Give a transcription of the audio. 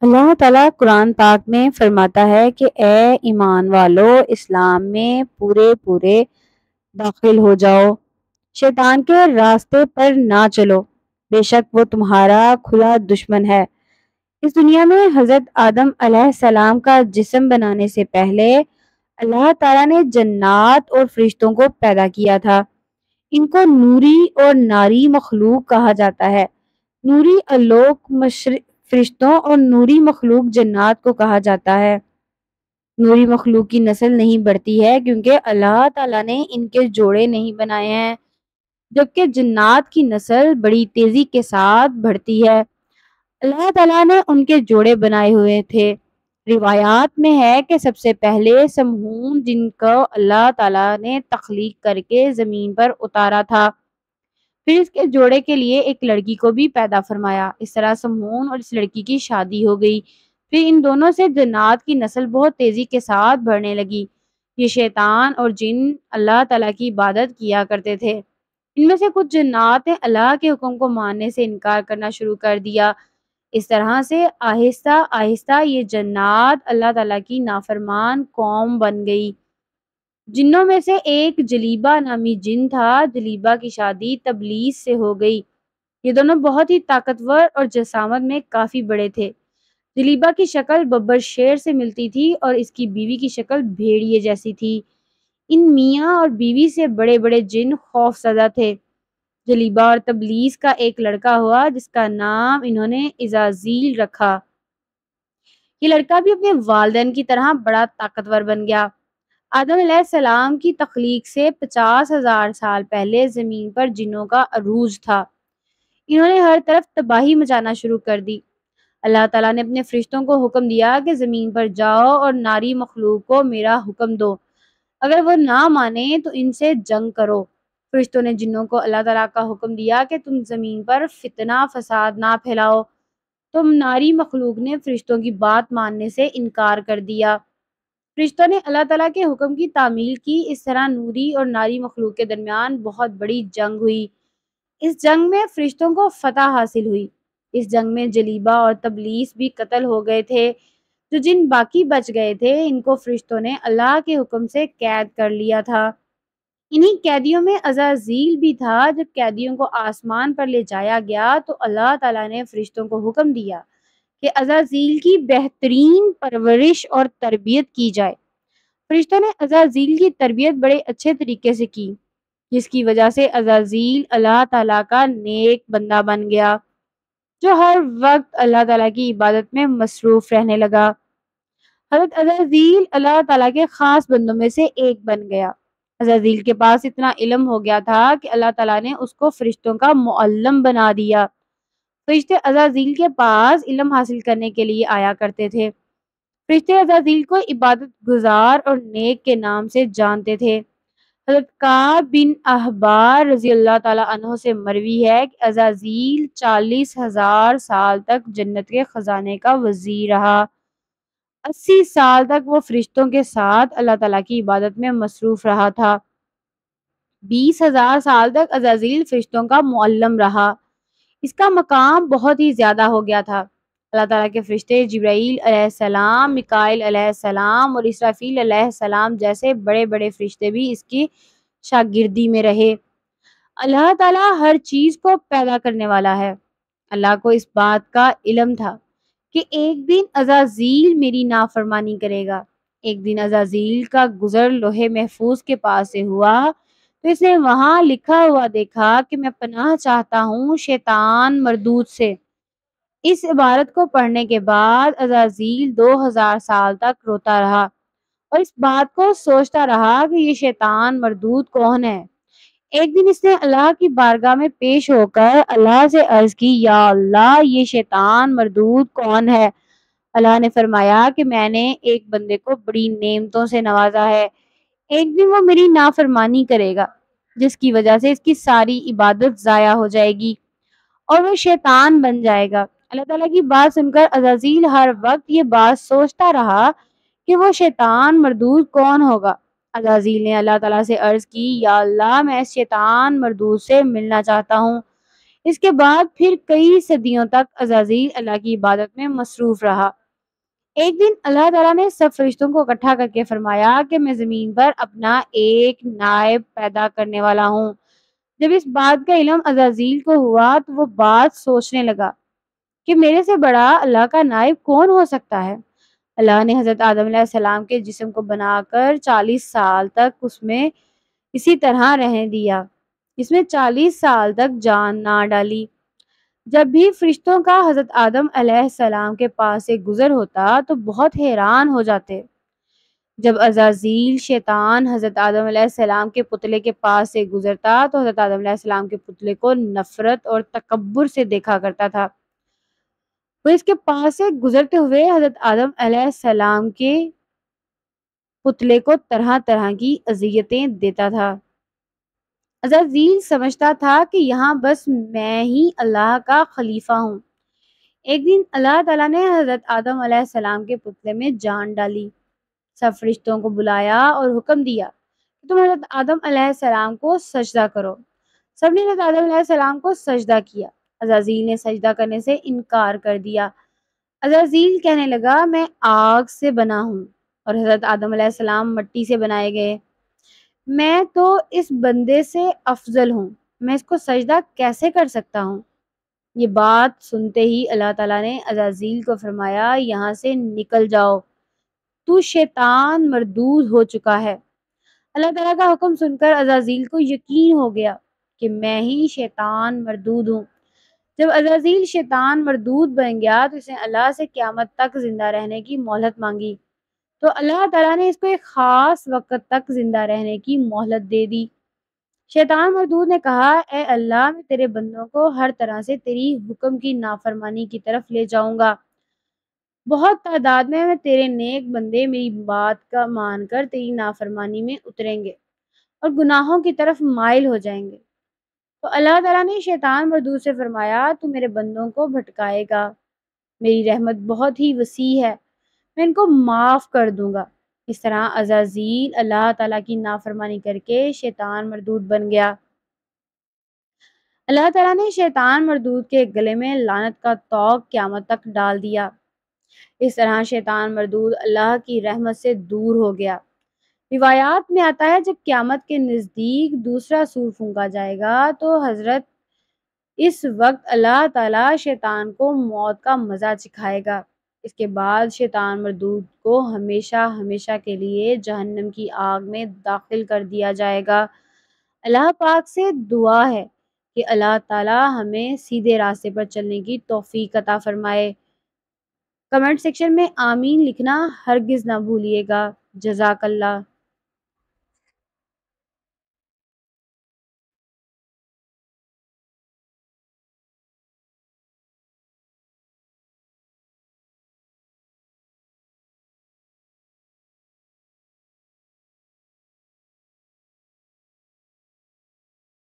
اللہ تعالیٰ قرآن پاک میں فرماتا ہے کہ اے ایمان والو، اسلام میں پورے پورے داخل ہو جاؤ، شیطان کے راستے پر نہ چلو، بے شک وہ تمہارا کھلا دشمن ہے۔ اس دنیا میں حضرت آدم علیہ السلام کا جسم بنانے سے پہلے اللہ تعالیٰ نے جنات اور فرشتوں کو پیدا کیا تھا۔ ان کو نوری اور ناری مخلوق کہا جاتا ہے۔ نوری الوک فرشتوں اور نوری مخلوق جنات کو کہا جاتا ہے۔ نوری مخلوق کی نسل نہیں بڑھتی ہے کیونکہ اللہ تعالیٰ نے ان کے جوڑے نہیں بنائے ہیں، جبکہ جنات کی نسل بڑی تیزی کے ساتھ بڑھتی ہے۔ اللہ تعالیٰ نے ان کے جوڑے بنائے ہوئے تھے۔ روایات میں ہے کہ سب سے پہلے سمہون جن کو اللہ تعالیٰ نے تخلیق کر کے زمین پر اتارا تھا، پھر اس کے جوڑے کے لیے ایک لڑکی کو بھی پیدا فرمایا۔ اس طرح سمہون اور اس لڑکی کی شادی ہو گئی۔ پھر ان دونوں سے جنات کی نسل بہت تیزی کے ساتھ بڑھنے لگی۔ یہ شیطان اور جن اللہ تعالیٰ کی عبادت کیا کرتے تھے۔ ان میں سے کچھ جنات نے اللہ کے حکم کو ماننے سے انکار کرنا شروع کر دیا۔ اس طرح سے آہستہ آہستہ یہ جنات اللہ تعالیٰ کی نافرمان قوم بن گئی۔ جنوں میں سے ایک جلیبہ نامی جن تھا۔ جلیبہ کی شادی تبلیس سے ہو گئی۔ یہ دونوں بہت ہی طاقتور اور جسامت میں کافی بڑے تھے۔ جلیبہ کی شکل ببر شیر سے ملتی تھی اور اس کی بیوی کی شکل بھیڑیے جیسی تھی۔ ان میاں اور بیوی سے بڑے بڑے جن خوف زدہ تھے۔ جلیبہ اور تبلیس کا ایک لڑکا ہوا جس کا نام انہوں نے عزازیل رکھا۔ یہ لڑکا بھی اپنے والدین کی طرح بڑا طاقتور بن گیا۔ آدم علیہ السلام کی تخلیق سے 50,000 سال پہلے زمین پر جنوں کا عروج تھا۔ انہوں نے ہر طرف تباہی مچانا شروع کر دی۔ اللہ تعالیٰ نے اپنے فرشتوں کو حکم دیا کہ زمین پر جاؤ اور ناری مخلوق کو میرا حکم دو، اگر وہ نہ مانے تو ان سے جنگ کرو۔ فرشتوں نے جنوں کو اللہ تعالیٰ کا حکم دیا کہ تم زمین پر فتنہ فساد نہ پھیلاؤ۔ تم ناری مخلوق نے فرشتوں کی بات ماننے سے انکار کر دیا۔ فرشتوں نے اللہ تعالیٰ کے حکم کی تعمیل کی۔ اس طرح نوری اور ناری مخلوق کے درمیان بہت بڑی جنگ ہوئی۔ اس جنگ میں فرشتوں کو فتح حاصل ہوئی۔ اس جنگ میں جلیبہ اور تبلیس بھی قتل ہو گئے تھے۔ جو جن باقی بچ گئے تھے ان کو فرشتوں نے اللہ کے حکم سے قید کر لیا تھا۔ انہی قیدیوں میں عزازیل بھی تھا۔ جب قیدیوں کو آسمان پر لے جایا گیا تو اللہ تعالیٰ نے فرشتوں کو حکم دیا کہ عزازیل کی بہترین پرورش اور تربیت کی جائے۔ فرشتوں نے عزازیل کی تربیت بڑے اچھے طریقے سے کی، جس کی وجہ سے عزازیل اللہ تعالیٰ کا نیک بندہ بن گیا، جو ہر وقت اللہ تعالیٰ کی عبادت میں مصروف رہنے لگا۔ حضرت عزازیل اللہ تعالیٰ کے خاص بندوں میں سے ایک بن گیا۔ عزازیل کے پاس اتنا علم ہو گیا تھا کہ اللہ تعالیٰ نے اس کو فرشتوں کا معلم بنا دیا۔ فرشتے عزازیل کے پاس علم حاصل کرنے کے لیے آیا کرتے تھے۔ فرشتے عزازیل کو عبادت گزار اور نیک کے نام سے جانتے تھے۔ حضرت کعب بن احبار رضی اللہ تعالیٰ عنہ سے مروی ہے کہ عزازیل 40,000 سال تک جنت کے خزانے کا وزیر رہا۔ 80 سال تک وہ فرشتوں کے ساتھ اللہ تعالیٰ کی عبادت میں مصروف رہا تھا۔ 20,000 سال تک عزازیل فرشتوں کا معلم رہا۔ اس کا مقام بہت ہی زیادہ ہو گیا تھا۔ اللہ تعالیٰ کے فرشتے جبرائیل علیہ السلام، میکائیل علیہ السلام اور اسرافیل علیہ السلام جیسے بڑے بڑے فرشتے بھی اس کی شاگردی میں رہے۔ اللہ تعالیٰ ہر چیز کو پیدا کرنے والا ہے۔ اللہ کو اس بات کا علم تھا کہ ایک دن عزازیل میری نافرمانی کرے گا۔ ایک دن عزازیل کا گزر لوح محفوظ کے پاس سے ہوا تو اس نے وہاں لکھا ہوا دیکھا کہ میں پناہ چاہتا ہوں شیطان مردود سے۔ اس عبارت کو پڑھنے کے بعد عزازیل 2000 سال تک روتا رہا اور اس بات کو سوچتا رہا کہ یہ شیطان مردود کون ہے۔ ایک دن اس نے اللہ کی بارگاہ میں پیش ہو کر اللہ سے عرض کی، یا اللہ، یہ شیطان مردود کون ہے؟ اللہ نے فرمایا کہ میں نے ایک بندے کو بڑی نعمتوں سے نوازا ہے۔ ایک دن وہ میری نافرمانی کرے گا جس کی وجہ سے اس کی ساری عبادت ضائع ہو جائے گی اور وہ شیطان بن جائے گا۔ اللہ تعالیٰ کی بات سن کر عزازیل ہر وقت یہ بات سوچتا رہا کہ وہ شیطان مردود کون ہوگا۔ عزازیل نے اللہ تعالیٰ سے عرض کی، یا اللہ، میں اس شیطان مردود سے ملنا چاہتا ہوں۔ اس کے بعد پھر کئی صدیوں تک عزازیل اللہ کی عبادت میں مصروف رہا۔ ایک دن اللہ تعالیٰ نے سب فرشتوں کو اکٹھا کر کے فرمایا کہ میں زمین پر اپنا ایک نائب پیدا کرنے والا ہوں۔ جب اس بات کا علم عزازیل کو ہوا تو وہ بات سوچنے لگا کہ میرے سے بڑا اللہ کا نائب کون ہو سکتا ہے۔ اللہ نے حضرت آدم علیہ السلام کے جسم کو بنا کر 40 سال تک اس میں اسی طرح رہنے دیا۔ اس میں 40 سال تک جان نہ ڈالی۔ جب بھی فرشتوں کا حضرت آدم علیہ السلام کے پاس سے گزر ہوتا تو بہت حیران ہو جاتے۔ جب عزازیل شیطان حضرت آدم علیہ السلام کے پتلے کے پاس سے گزرتا تو حضرت آدم علیہ السلام کے پتلے کو نفرت اور تکبر سے دیکھا کرتا تھا۔ وہ اس کے پاس سے گزرتے ہوئے حضرت آدم علیہ السلام کے پتلے کو طرح طرح کی اذیتیں دیتا تھا۔ عزازیل سمجھتا تھا کہ یہاں بس میں ہی اللہ کا خلیفہ ہوں۔ ایک دن اللہ تعالیٰ نے حضرت آدم علیہ السلام کے پتلے میں جان ڈالی، سب فرشتوں کو بلایا اور حکم دیا کہ تم حضرت آدم علیہ السلام کو سجدہ کرو۔ سب نے حضرت آدم علیہ السلام کو سجدہ کیا۔ عزازیل نے سجدہ کرنے سے انکار کر دیا۔ عزازیل کہنے لگا میں آگ سے بنا ہوں اور حضرت آدم علیہ السلام مٹی سے بنائے گئے۔ میں تو اس بندے سے افضل ہوں، میں اس کو سجدہ کیسے کر سکتا ہوں؟ یہ بات سنتے ہی اللہ تعالیٰ نے عزازیل کو فرمایا یہاں سے نکل جاؤ، تو شیطان مردود ہو چکا ہے۔ اللہ تعالیٰ کا حکم سن کر عزازیل کو یقین ہو گیا کہ میں ہی شیطان مردود ہوں۔ جب عزازیل شیطان مردود بن گیا تو اس نے اللہ سے قیامت تک زندہ رہنے کی مہلت مانگی، تو اللہ تعالیٰ نے اس کو ایک خاص وقت تک زندہ رہنے کی مہلت دے دی۔ شیطان مردود نے کہا اے اللہ میں تیرے بندوں کو ہر طرح سے تیری حکم کی نافرمانی کی طرف لے جاؤں گا۔ بہت تعداد میں تیرے نیک بندے میری بات کا مان کر تیری نافرمانی میں اتریں گے اور گناہوں کی طرف مائل ہو جائیں گے۔ تو اللہ تعالیٰ نے شیطان مردود سے فرمایا تو میرے بندوں کو بھٹکائے گا، میری رحمت بہت ہی وسیع ہے، میں ان کو معاف کر دوں گا۔ اس طرح عزازیل اللہ تعالیٰ کی نافرمانی کر کے شیطان مردود بن گیا۔ اللہ تعالیٰ نے شیطان مردود کے گلے میں لعنت کا طوق قیامت تک ڈال دیا۔ اس طرح شیطان مردود اللہ کی رحمت سے دور ہو گیا۔ روایات میں آتا ہے جب قیامت کے نزدیک دوسرا سور پھونکا جائے گا تو حضرت اس وقت اللہ تعالیٰ شیطان کو موت کا مزہ چکھائے گا۔ اس کے بعد شیطان مردود کو ہمیشہ ہمیشہ کے لیے جہنم کی آگ میں داخل کر دیا جائے گا۔ اللہ پاک سے دعا ہے کہ اللہ تعالیٰ ہمیں سیدھے راستے پر چلنے کی توفیق عطا فرمائے۔ کمنٹ سیکشن میں آمین لکھنا ہرگز نہ بھولیے گا۔ جزاک اللہ۔